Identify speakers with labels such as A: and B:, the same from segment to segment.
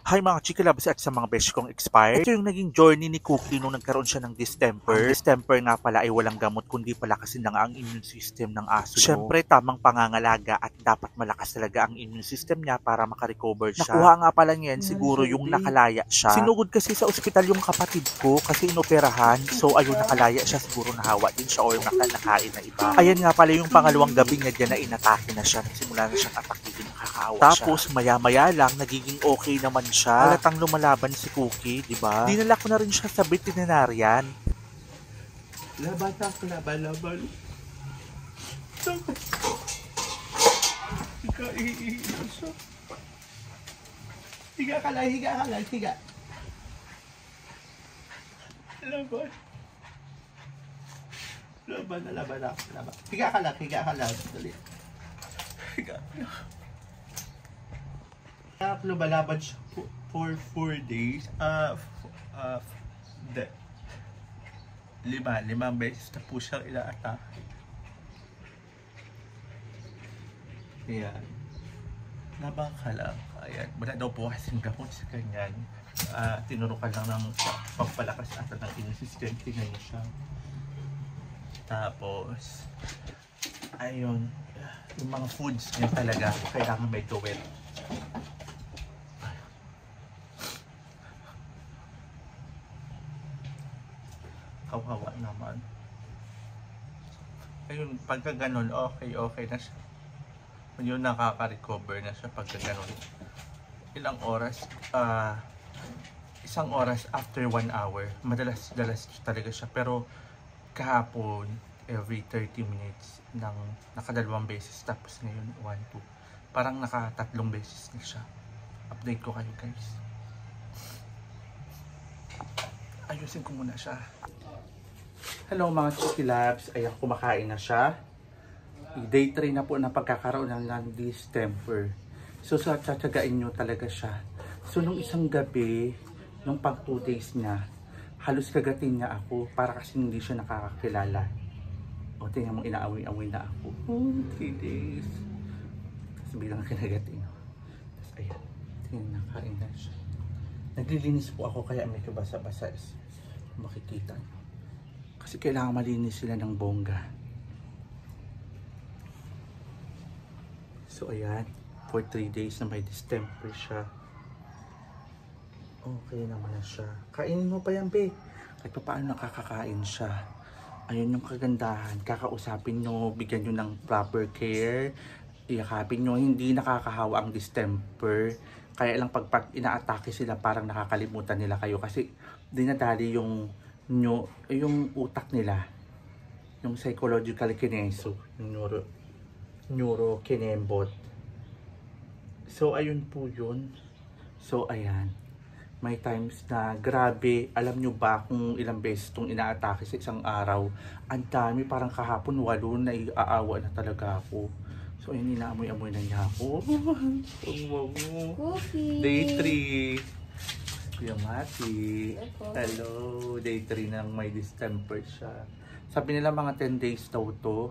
A: Hi mga chika loves at sa mga besh kong expired. Ito yung naging journey ni Cookie nung nagkaroon siya ng distemper. Ang distemper nga pala ay walang gamot kundi palakasin lang ang immune system ng aso nyo. Siyempre tamang pangangalaga at dapat malakas talaga ang immune system niya para makarecover siya. Nakuha nga pala niyan siguro yung nakalaya siya. Sinugod kasi sa ospital yung kapatid ko kasi inoperahan. So ayun, nakalaya siya, siguro nahawa din siya or nakain na iba. Ayan nga pala yung pangalawang gabi niya dyan na inatake na siya. Nagsimula na siyang atakihin, nakakaawa siya. Tapos maya-maya lang nagiging okay naman siya. Halatang lumalaban si Cookie, di ba? Dinala ko na rin siya sa veterinarian.
B: Laban ako, laban. Ikaw, iiso. Higa ka lang, higa. Laban ako. Higa ka lang. Dali. Higa. Lumalaban siya for 4 days. Limang beses na po siyang ina-atake. Ayan. Labang ka lang. Ayan. Wala daw po kasing gamot sa kanyan. Tinurukan lang ng pagpalakas ata ng immune system. Tingnan niyo siya. Tapos, ayun. Yung mga foods niya talaga kailangan may wet. Kawawa naman. Ayun, pagka ganun, okay na siya. Yun, nakaka-recover na siya pagka ganun. Ilang oras? Isang oras after 1 hour. Madalas talaga siya. Pero kahapon, every 30 minutes ng nakadalawang beses. Tapos ngayon, 1, 2. Parang nakatatlong beses na siya. Update ko kayo, guys. Ayusin ko muna siya. Hello mga Chiki Labs, ayan, kumakain na siya. Day 3 na po na pagkakaroon ng distemper. So tsatsagain nyo talaga siya. So nung isang gabi, nung pang 2 days niya, halos kagatin niya ako para kasi hindi siya nakakakilala. O tingnan mo, inaamoy-amoy na ako. 3 days. Tapos bilang kinagatin. Tapos ayan, tingnan na, kain na siya. Naglilinis po ako kaya medyo basa-basa. Makikita nyo. Kasi kailangan malinis sila ng bongga. So ayan, for 3 days na may distemper siya. Okay naman na siya. Kainin mo pa yan, be. Kahit pa paano nakakakain siya. Ayun yung kagandahan. Kakausapin nyo, bigyan nyo ng proper care. Iyakapin nyo, hindi nakakahawa ang distemper. Kaya lang pag ina-atake sila, parang nakakalimutan nila kayo. Kasi dinadali yung utak nila, yung psychological kineso, yung neurokinembot. So ayun po yun. So ayan, may times na grabe. Alam nyo ba kung ilang beses itong ina-atake sa isang araw? Ang dami, parang kahapon 8 na iaawa na talaga ako. So ayun, inaamoy-amoy na niya ako. Day 3. Kuya Mati, hello, day 3 nang may distemper siya. Sabi nila mga 10 days daw to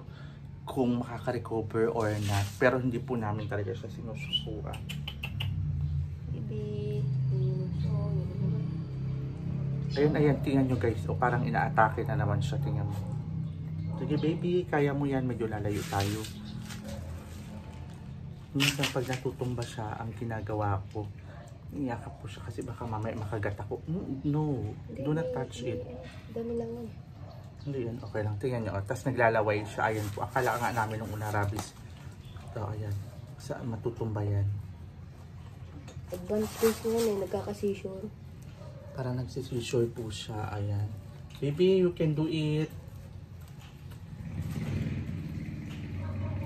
B: kung makaka-recover or not. Pero hindi po namin talaga siya sinususuan. Ayun, tingnan nyo guys. O parang ina-atake na naman siya, tingnan mo. Sige baby, kaya mo yan, medyo lalayo tayo. Minsan pag natutumba siya, ang ginagawa ko, iyakap po siya kasi baka mamaya makagat ako. No, do not touch it.
C: Dami lang yan.
A: Hindi yan, okay lang. Tingnan nyo. Tapos naglalaway siya. Ayan po. Akala nga namin nung una rabies. So, ayan. Saan matutumba yan?
C: Advanced phase mo yan nagkaka-seizure.
A: Parang nagsisisure po siya. Ayan. Baby, you can do it.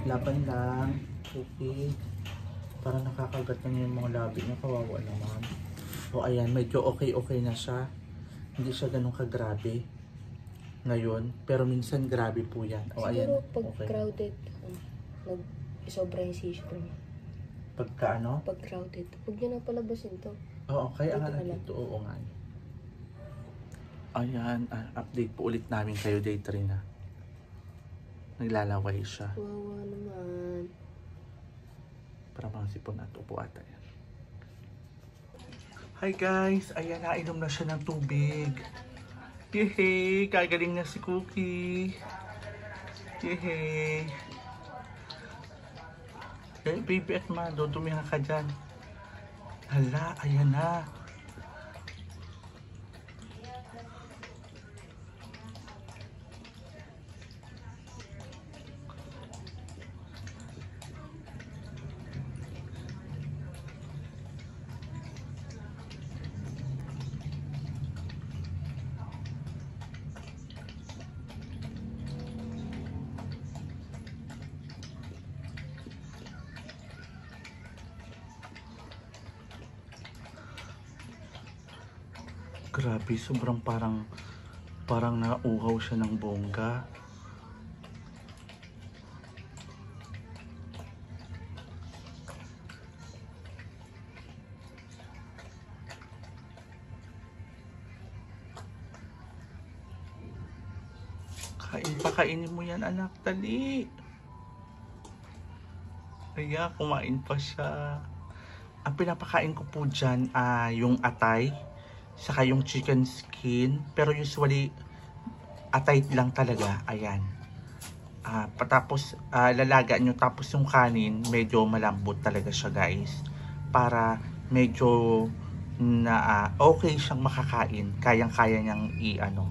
A: Laban lang. Okay. Parang nakakagat na niya yung mga labi niya. Kawawa naman. O ayan, medyo okay na siya. Hindi siya ganun kagrabe ngayon. Pero minsan grabe po yan. O ayan.
C: Siguro pag crowded, sobra yung seizure niya.
A: Pagka ano?
C: Pag crowded. Huwag niya na palabasin to.
A: Oo, kaya nga
C: Dito
A: nandito. Oo nga. Ayan, update po ulit namin kayo day 3 na. Naglalaway siya.
C: Wawa naman.
A: Para mga sipon na ito po ata yan.
B: Hi guys, ayan, nainom na siya ng tubig. Yehey, kagaling na si Cookie. Yehey. Eh, baby at ma, dudumihan ka dyan. Hala, ayan na. Grabe, sobrang parang nauhaw siya ng bongga. Kainin mo yan, anak, dali. Kaya kumain pa siya. Ang pinapakain ko po dyan yung atay, saka yung chicken skin, pero usually atay lang talaga. Ayan. Tapos lalaga nyo, tapos yung kanin medyo malambot talaga siya guys, para medyo na okay siyang makakain, kayang-kaya niyang i-ano.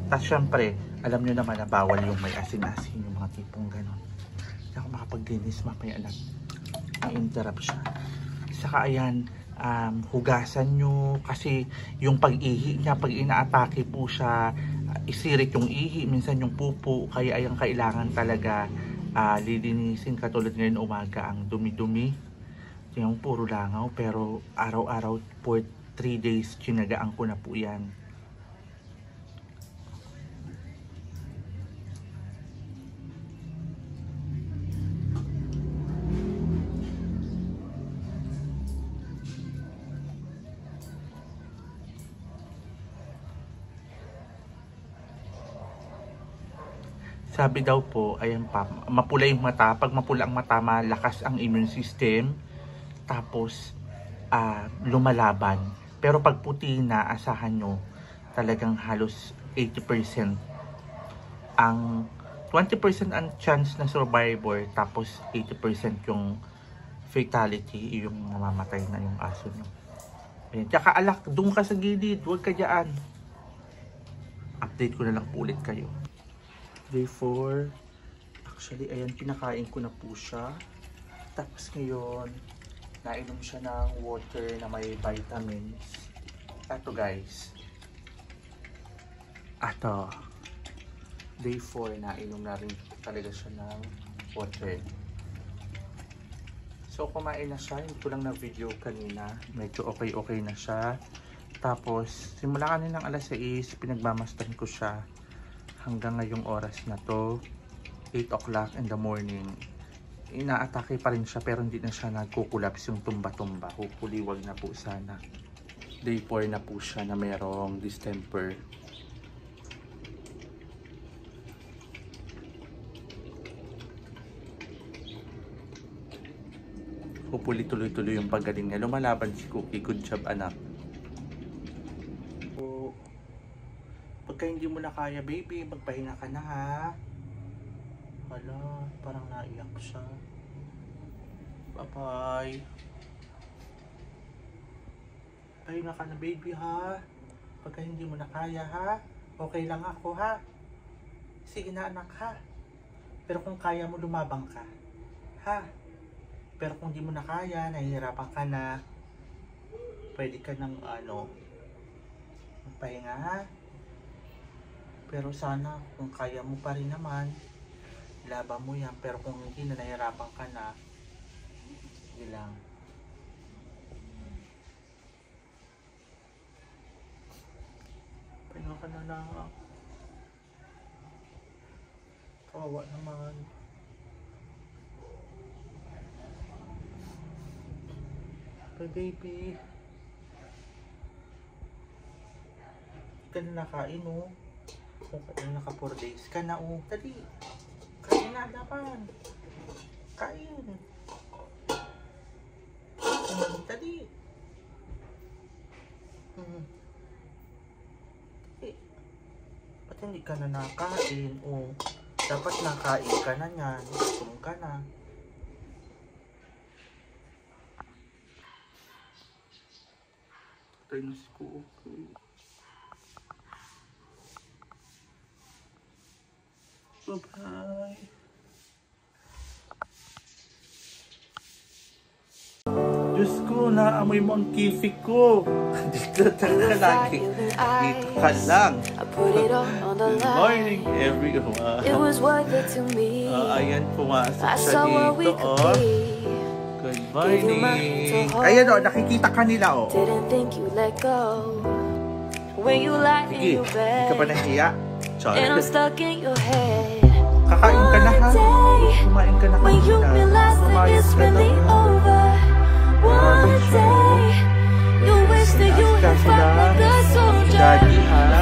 B: Tapos syempre alam nyo naman na bawal yung may asin-asin, yung mga tipong ganon. Hindi ako makapag-dinis, mapaya lang na-interrupt siya. Saka ayan, hugasan nyo, kasi yung pag-ihi niya, pag inaatake po siya, isirik yung ihi, minsan yung pupo, kaya ayan, kailangan talaga lilinisin. Katulad ngayon umaga, ang dumi-dumi, yung puro langaw, pero araw-araw for 3 days kinagaan ko na po yan. Sabi daw po, ayan pa, mapula yung mata. Pag mapula ang mata, malakas ang immune system. Tapos, lumalaban. Pero pag puti na, asahan nyo, talagang halos 80%. Ang 20% ang chance na survivor, tapos 80% yung fatality, yung mamamatay na yung aso nyo. Ayan. Tsaka alak, doon ka sa gilid, huwag ka dyan. Update ko na lang po ulit kayo. Day 4, actually ayan, pinakain ko na po siya. Tapos ngayon nainom siya ng water na may vitamins. Ito guys, ito, day 4, nainom na rin talaga siya ng water. So kumain na siya, hindi ko lang na video kanina, medyo okay na siya. Tapos simula kanina ng alas 6, pinagmamasdan ko siya hanggang ngayong oras na to, 8 o'clock in the morning. Inaatake pa rin siya, pero hindi na siya nagkukulaps yung tumba-tumba. Hopefully wag na po sana. Day 4 na po siya na merong distemper. Hopefully tuloy-tuloy yung paggaling niya. Lumalaban si Cookie. Good job, anak. Pagka hindi mo na kaya, baby, magpahinga ka na, ha? Hala, parang naiyak siya. Bye-bye. Pahinga ka na, baby, ha? Pagka hindi mo na kaya, ha? Okay lang ako, ha? Sige na, anak, ha? Pero kung kaya mo, lumabang ka, ha? Pero kung hindi mo na kaya, nahihirapan ka na, pwede ka ng magpahinga, ha? Pero sana kung kaya mo pa rin naman, laban mo yan. Pero kung hindi na, nahihirapan ka na, hindi lang. Pahinga ka na lang. Kawawa naman. Hey baby, ka na nakain, oh. Kung naka 4 days ka na, oh. Dali, kain na, laban. Kain. Dali. hindi ka na nakain. O, dapat nakain ka na yan. Gutom ka na. Tayo na si Cookie. Bye-bye. Diyos ko, naamoy mo ang kifik ko. Dito ka lagi. Dito ka lang. Good morning, everyone. Ayan, pumasok siya dito, oh. Good morning. Ayan, oh, nakikita ka nila, oh. Sige, hindi ka ba nahiya? Sorry. Kakain ka na, ha? Kumain ka na kanina. Kumayos ka na, ha? One day, you wish that you would fight like a soldier. Daddy, ha?